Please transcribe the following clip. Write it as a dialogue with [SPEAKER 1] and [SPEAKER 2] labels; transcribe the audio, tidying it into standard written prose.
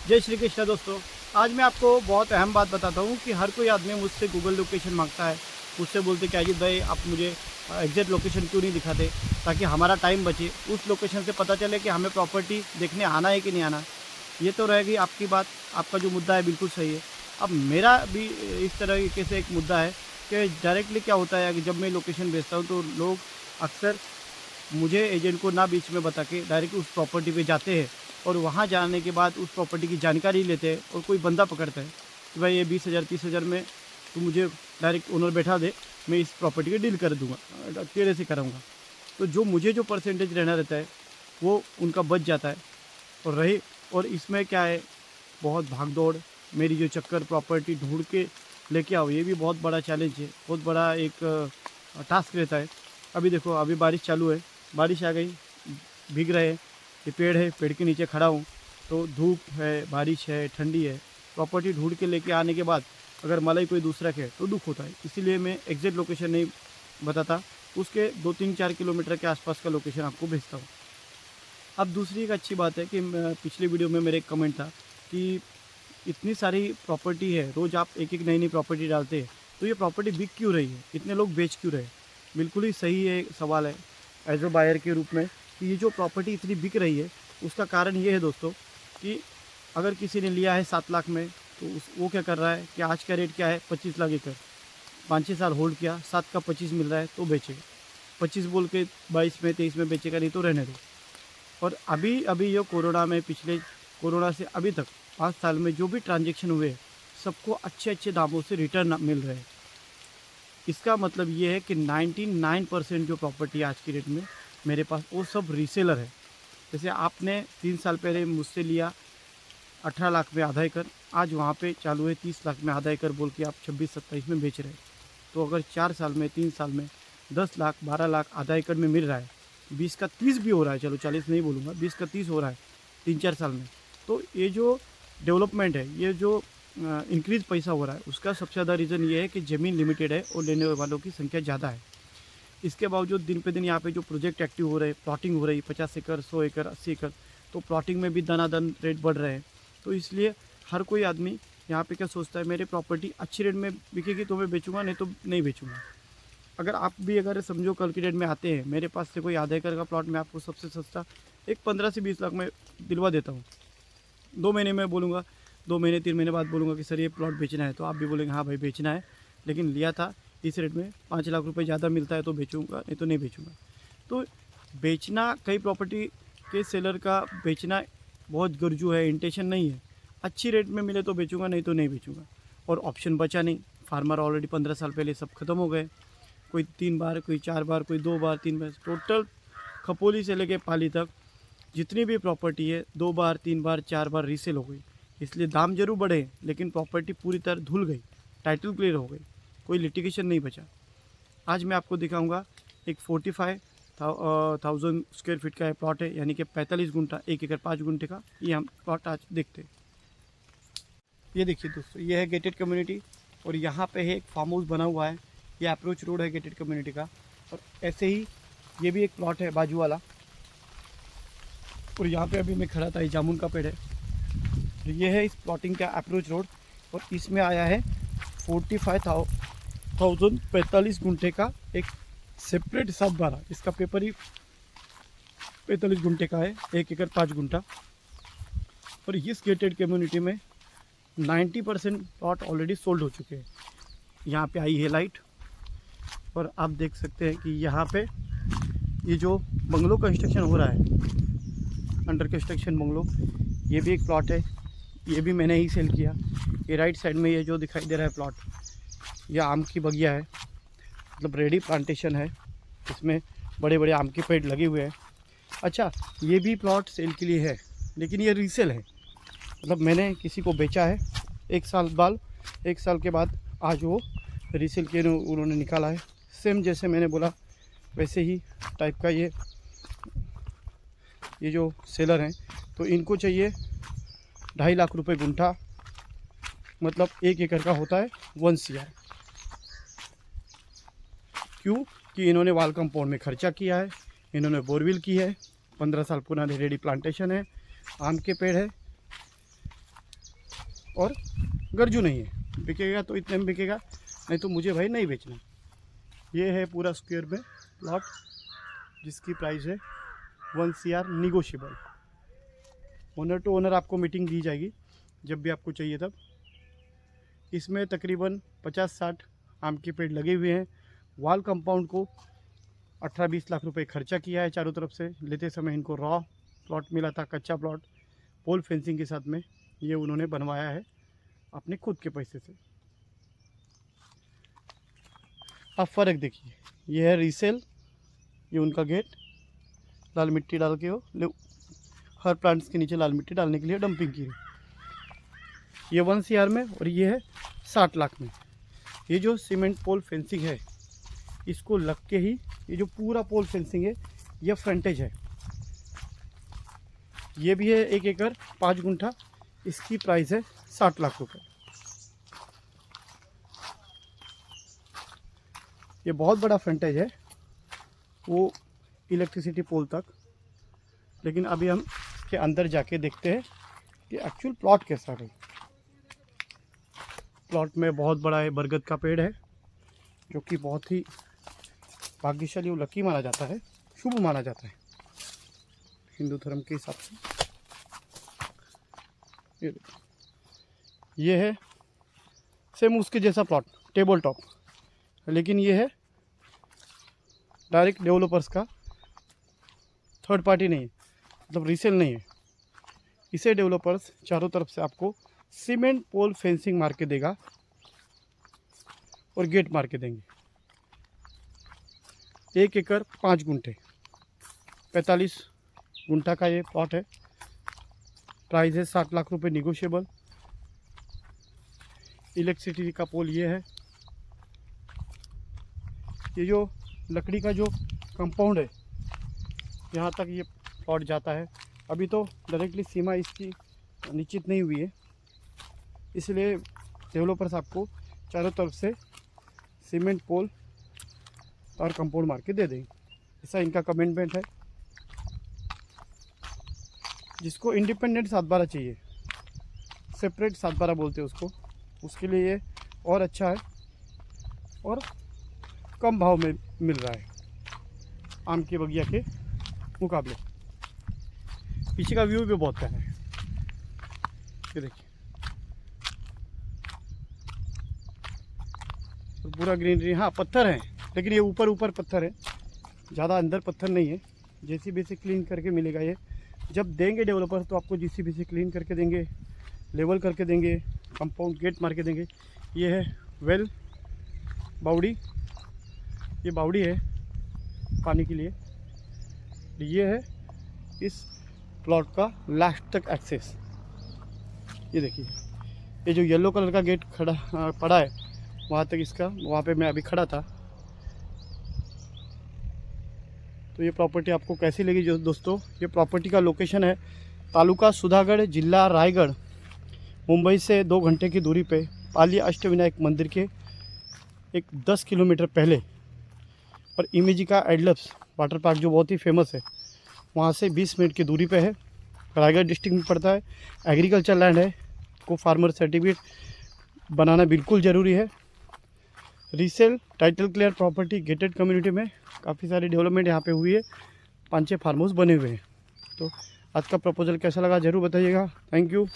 [SPEAKER 1] जय श्री कृष्ण दोस्तों। आज मैं आपको बहुत अहम बात बताता हूँ कि हर कोई आदमी मुझसे गूगल लोकेशन मांगता है। मुझसे बोलते कि अजीत भाई आप मुझे एग्जैक्ट लोकेशन क्यों नहीं दिखाते, ताकि हमारा टाइम बचे, उस लोकेशन से पता चले कि हमें प्रॉपर्टी देखने आना है कि नहीं आना। ये तो रहेगी आपकी बात, आपका जो मुद्दा है बिल्कुल सही है। अब मेरा भी इस तरीके से एक मुद्दा है कि डायरेक्टली क्या होता है कि जब मैं लोकेशन भेजता हूँ तो लोग अक्सर मुझे एजेंट को ना बीच में बता के डायरेक्ट उस प्रॉपर्टी पे जाते हैं और वहाँ जाने के बाद उस प्रॉपर्टी की जानकारी लेते हैं और कोई बंदा पकड़ता है कि भाई ये 20,000 30,000 में तू मुझे डायरेक्ट ओनर बैठा दे, मैं इस प्रॉपर्टी की डील कर दूंगा, तेरे से कराऊंगा। तो जो मुझे जो परसेंटेज रहना रहता है वो उनका बच जाता है। और इसमें क्या है, बहुत भाग दौड़, मेरी जो चक्कर प्रॉपर्टी ढूंढ के लेके आओ, ये भी बहुत बड़ा चैलेंज है, बहुत बड़ा एक टास्क रहता है। अभी देखो, अभी बारिश चालू है, बारिश आ गई, भीग रहे हैं, ये पेड़ है, पेड़ के नीचे खड़ा हूँ, तो धूप है, बारिश है, ठंडी है, प्रॉपर्टी ढूंढ के लेके आने के बाद अगर मलाई कोई दूसरा है तो दुख होता है। इसीलिए मैं एग्जैक्ट लोकेशन नहीं बताता, उसके 2-3-4 किलोमीटर के आसपास का लोकेशन आपको भेजता हूँ। अब दूसरी एक अच्छी बात है कि पिछले वीडियो में मेरे एक कमेंट था कि इतनी सारी प्रॉपर्टी है, रोज़ आप एक एक नई नई प्रॉपर्टी डालते हैं, तो ये प्रॉपर्टी बिक क्यों रही है, इतने लोग बेच क्यों रहे हैं। बिल्कुल ही सही है सवाल है एज अ बायर के रूप में कि ये जो प्रॉपर्टी इतनी बिक रही है उसका कारण ये है दोस्तों कि अगर किसी ने लिया है 7 लाख में, तो वो क्या कर रहा है कि आज का रेट क्या है, 25 लाख एकड़, 5-6 साल होल्ड किया, 7 का 25 मिल रहा है तो बेचेगा, 25 बोल के 22 में 23 में बेचेगा, नहीं तो रहने दो। और अभी अभी ये कोरोना में, पिछले कोरोना से अभी तक 5 साल में जो भी ट्रांजेक्शन हुए सबको अच्छे अच्छे दामों से रिटर्न मिल रहे हैं। इसका मतलब ये है कि 99% जो प्रॉपर्टी आज की डेट में मेरे पास वो सब रीसेलर है। जैसे आपने 3 साल पहले मुझसे लिया 18 लाख में आधा एकड़, आज वहाँ पे चालू है 30 लाख में आधा एकड़ बोल के आप 26-27 में बेच रहे हैं। तो अगर 4 साल में, 3 साल में 10 लाख 12 लाख आधा एकड़ में मिल रहा है, 20 का 30 भी हो रहा है, चलो 40 नहीं बोलूँगा, 20 का 30 हो रहा है 3-4 साल में, तो ये जो डेवलपमेंट है, ये जो इंक्रीज़ पैसा हो रहा है, उसका सबसे ज़्यादा रीज़न ये है कि ज़मीन लिमिटेड है और लेने वालों की संख्या ज़्यादा है। इसके बावजूद दिन पे दिन यहाँ पे जो प्रोजेक्ट एक्टिव हो रहे हैं, प्लॉटिंग हो रही है 50 एकड़ 100 एकड़ 80 एकड़, तो प्लॉटिंग में भी दनादन रेट बढ़ रहे हैं। तो इसलिए हर कोई आदमी यहाँ पे क्या सोचता है, मेरी प्रॉपर्टी अच्छी रेट में बिकेगी तो मैं बेचूंगा, नहीं तो नहीं बेचूंगा। अगर आप भी अगर समझो कल की डेट में आते हैं मेरे पास से कोई आधा एकड़ का प्लॉट, मैं आपको सबसे सस्ता एक 15 से 20 लाख में दिलवा देता हूँ। 2 महीने में बोलूँगा, 2 महीने 3 महीने बाद बोलूँगा कि सर ये प्लॉट बेचना है, तो आप भी बोलेंगे हाँ भाई बेचना है, लेकिन लिया था इस रेट में, 5 लाख रुपए ज़्यादा मिलता है तो बेचूँगा, नहीं तो नहीं बेचूँगा। तो बेचना, कई प्रॉपर्टी के सेलर का बेचना बहुत गरजू है, इंटेंशन नहीं है, अच्छी रेट में मिले तो बेचूँगा, नहीं तो नहीं बेचूँगा। और ऑप्शन बचा नहीं, फार्मर ऑलरेडी 15 साल पहले सब खत्म हो गए, कोई 3 बार, कोई 4 बार, कोई 2 बार 3 बार, टोटल खपोली से लेके पाली तक जितनी भी प्रॉपर्टी है 2 बार 3 बार 4 बार रीसेल हो गई। इसलिए दाम जरूर बढ़े लेकिन प्रॉपर्टी पूरी तरह धुल गई, टाइटल क्लियर हो गई, कोई लिटिगेशन नहीं बचा। आज मैं आपको दिखाऊंगा एक 45,000 स्क्वायर फीट का प्लॉट है, यानी कि 45 गुंठा, 1 एकड़ 5 गुंठे का ये हम प्लॉट आज देखते हैं। ये देखिए दोस्तों, ये है गेटेड कम्युनिटी और यहाँ पे है एक फार्म हाउस बना हुआ है, ये अप्रोच रोड है गेटेड कम्युनिटी का। और ऐसे ही ये भी एक प्लॉट है बाजू वाला, और यहाँ पे अभी मैं खड़ा था, ये जामुन का पेड़ है। तो ये है इस प्लॉटिंग का अप्रोच रोड और इसमें आया है 45,045 गुंठे का एक सेपरेट सात बारह, इसका पेपर ही 45 गुंठे का है, 1 एकड़ 5 गुंठा। और इस गेटेड कम्युनिटी में 90% प्लॉट ऑलरेडी सोल्ड हो चुके हैं। यहाँ पे आई है लाइट और आप देख सकते हैं कि यहाँ पे ये जो बंगलो कंस्ट्रक्शन हो रहा है, अंडर कंस्ट्रक्शन बंगलो, ये भी एक प्लॉट है, ये भी मैंने ही सेल किया। ये राइट साइड में ये जो दिखाई दे रहा है प्लॉट, ये आम की बगिया है, मतलब रेडी प्लांटेशन है, इसमें बड़े बड़े आम के पेड़ लगे हुए हैं। अच्छा, ये भी प्लॉट सेल के लिए है लेकिन ये रीसेल है, मतलब मैंने किसी को बेचा है 1 साल के बाद आज वो रीसेल के उन्होंने निकाला है। सेम जैसे मैंने बोला वैसे ही टाइप का ये जो सेलर हैं, तो इनको चाहिए 2.5 लाख रुपए गुंठा, मतलब 1 एकड़ का होता है 1 CR। क्यों कि इन्होंने वाल कंपाउंड में खर्चा किया है, इन्होंने बोरवेल की है, 15 साल पुराने रेडी प्लांटेशन है, आम के पेड़ है, और गर्जू नहीं है। बिकेगा तो इतने में बिकेगा, नहीं तो मुझे भाई नहीं बेचना। ये है पूरा स्क्वायर में प्लॉट, जिसकी प्राइस है 1 CR negotiable. Owner to owner आपको मीटिंग दी जाएगी जब भी आपको चाहिए तब। इसमें तकरीबन 50-60 आम के पेड़ लगे हुए हैं। वाल कंपाउंड को 18-20 लाख रुपए खर्चा किया है चारों तरफ से। लेते समय इनको रॉ प्लॉट मिला था, कच्चा प्लॉट, पोल फेंसिंग के साथ में ये उन्होंने बनवाया है अपने खुद के पैसे से। अब फ़र्क देखिए, ये है रीसेल, ये उनका गेट, लाल मिट्टी डाल के वो हर प्लांट्स के नीचे लाल मिट्टी डालने के लिए डंपिंग की है। ये 1 CR में, और ये है 60 लाख में। ये जो सीमेंट पोल फेंसिंग है, इसको लग के ही ये जो पूरा पोल फेंसिंग है, ये फ्रंटेज है। ये भी है 1 एकड़ 5 गुंठा। इसकी प्राइस है 60 लाख रुपए। ये बहुत बड़ा फ्रंटेज है, वो इलेक्ट्रिसिटी पोल तक। लेकिन अभी हम इसके अंदर जाके देखते हैं कि एक्चुअल प्लॉट कैसा है। प्लॉट में बहुत बड़ा है बरगद का पेड़ है, जो कि बहुत ही भाग्यशाली और लकी माना जाता है, शुभ माना जाता है हिंदू धर्म के हिसाब से। ये है सेम उसके जैसा प्लॉट, टेबल टॉप, लेकिन ये है डायरेक्ट डेवलपर्स का, थर्ड पार्टी नहीं है, मतलब रीसेल नहीं है। इसे डेवलपर्स चारों तरफ से आपको सीमेंट पोल फेंसिंग मार के देगा और गेट मार के देंगे। 1 एकड़ 5 गुंठे, 45 गुंठा का ये प्लॉट है। प्राइस है 60 लाख रुपए निगोशिएबल। इलेक्ट्रिसिटी का पोल ये है। ये जो लकड़ी का जो कंपाउंड है, यहाँ तक ये प्लॉट जाता है। अभी तो डायरेक्टली सीमा इसकी निश्चित नहीं हुई है, इसलिए डेवलपर्स आपको चारों तरफ से सीमेंट पोल और कंपाउंड मार के दे देंगे। ऐसा इनका कमिटमेंट है। जिसको इंडिपेंडेंट 7/12 चाहिए, सेपरेट 7/12 बोलते हैं उसको, उसके लिए ये और अच्छा है और कम भाव में मिल रहा है आम के बगिया के मुकाबले। पीछे का व्यू भी बहुत प्यारा है, ये देखिए, तो पूरा ग्रीनरी। हाँ पत्थर है, लेकिन ये ऊपर ऊपर पत्थर है, ज़्यादा अंदर पत्थर नहीं है। जेसीबी से क्लीन करके मिलेगा ये। जब देंगे डेवलपर तो आपको जेसीबी से क्लीन करके देंगे, लेवल करके देंगे, कंपाउंड गेट मार के देंगे। ये है वेल बावड़ी, ये बावड़ी है पानी के लिए। ये है इस प्लॉट का लास्ट तक एक्सेस। ये देखिए, ये जो येलो कलर का गेट खड़ा पड़ा है वहाँ तक इसका, वहाँ पे मैं अभी खड़ा था। तो ये प्रॉपर्टी आपको कैसी लगी जो दोस्तों? ये प्रॉपर्टी का लोकेशन है तालुका सुधागढ़, जिला रायगढ़, मुंबई से 2 घंटे की दूरी पे, पाली अष्टविनायक मंदिर के एक 10 किलोमीटर पहले। और इमेजिका एडलप्स वाटर पार्क जो बहुत ही फेमस है, वहाँ से 20 मिनट की दूरी पे है। रायगढ़ डिस्ट्रिक्ट में पड़ता है। एग्रीकल्चर लैंड है, को फार्मर सर्टिफिकेट बनाना बिल्कुल ज़रूरी है। Resale title clear property gated community में काफ़ी सारी डेवलपमेंट यहाँ पे हुई है। 5-6 फार्म हाउस बने हुए हैं। तो आज का प्रपोजल कैसा लगा ज़रूर बताइएगा। Thank you.